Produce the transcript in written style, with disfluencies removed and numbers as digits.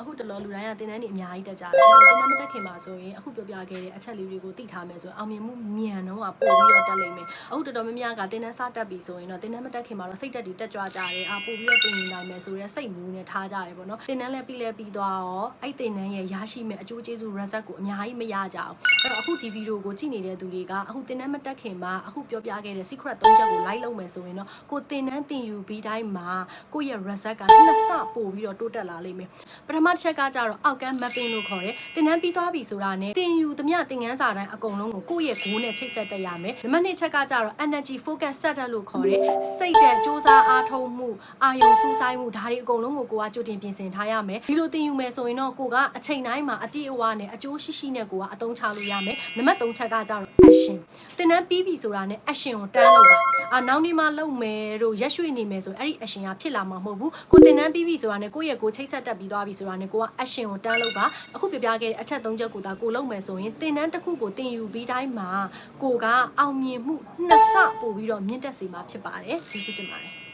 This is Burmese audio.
အခုတလောလူတိုင်းကတင်တန်းနေအများကြီးတက်ကြတယ်အဲ့တော့တင်တန်းမတက်ခင်မှာဆိုရင်အခုပြောပြခဲ့တဲ့အချက်လေးတွေကိုသိထားမယ်ဆိုရင်အောင်မြင်မှုမြန်တော့ကပို့ပြီးတော့တက်လိမ့်မယ်အခုတော်တော်များများကတင်တန်းစတက်ပြီဆိုရင်တော့တင်တန်းမတက်ခင်မှာတော့စိတ်တက်တွေတက်ကြွကြတယ်ပို့ပြီးတော့တင်နေနိုင်မယ်ဆိုရဲစိတ်မျိုးနဲ့ထားကြတယ်ပေါ့နော်တင်တန်းလည်းပြီးသွားရောအဲ့တင်တန်းရဲ့ရရှိမဲ့အကျိုးကျေးဇူး result ကိုအများကြီးမရကြအောင်အဲ့တော့အခုဒီဗီဒီယိုကိုကြည့်နေတဲ့သူတွေကအခုတင်တန်းမတက်ခင်မှာအခုပြောပြခဲ့တဲ့ secret 3ချက်ကို like လုပ်မယ်ဆိုရင်တော့ကိုတင်တန်းတင်ယူပြီးတိုင်းမှာကိုယ့်ရဲ့ result ကနှစ်ဆပို့ပြီးတော့တိုးတက်လာလိမ့်မယ်ပထမတစ်ချက်ကကြတော့အောက်ကန်း mapping လို့ခေါ်တယ်တင်တန်းပြီးသွားပြီဆိုတာနဲ့တင်ယူသမျှသင်ခန်းစာတိုင်းအကုန်လုံးကိုကိုယ့်ရဲ့ goal နဲ့ချိတ်ဆက်တက်ရမယ်နံပါတ်2ချက်ကကြတော့ energy focus set လို့ခေါ်တယ်စိတ်တဲ့စ조사အားထုတ်မှုအာယုံစူးစိုက်မှုဒါတွေအကုန်လုံးကိုကိုကကြိုတင်ပြင်ဆင်ထားရမယ်ဒီလိုတင်ယူမယ်ဆိုရင်တော့ကိုကအချိန်တိုင်းမှာအပြည့်အဝနဲ့အကျိုးရှိရှိနဲ့ကိုကအသုံးချလို့ရမယ်နံပါတ်3ချက်ကကြတော့ action တင်တန်းပြီးပြီဆိုတာနဲ့ action ကိုတန်းလို့ပါနောက်နေ့မှလုပ်မယ်တို့ရက်ရွှေ့နေမယ်ဆိုအဲ့ဒီ action ကဖြစ်လာမှာမဟုတ်ဘူးကိုတင်တန်းပြီးပြီဆိုတာနဲ့ကိုယ့်ရဲ့ကိုချိတ်ဆက်တက်ပြီးသွားပြီဆိုတာနဲ့ကိုက action ကိုတန်းလို့ပါအခုပြပြခဲ့တဲ့အချက်3ချက်ကိုဒါကိုလုပ်မယ်ဆိုရင်တင်တန်းတစ်ခုကိုတင်ယူပြီးတိုင်းမှာကိုကအောင်မြင်မှုနှစ်ဆပို့ပြီးတော့မြင့်တက်စေမှာဖြစ်ပါတယ်ကျေးဇူးတင်ပါတယ်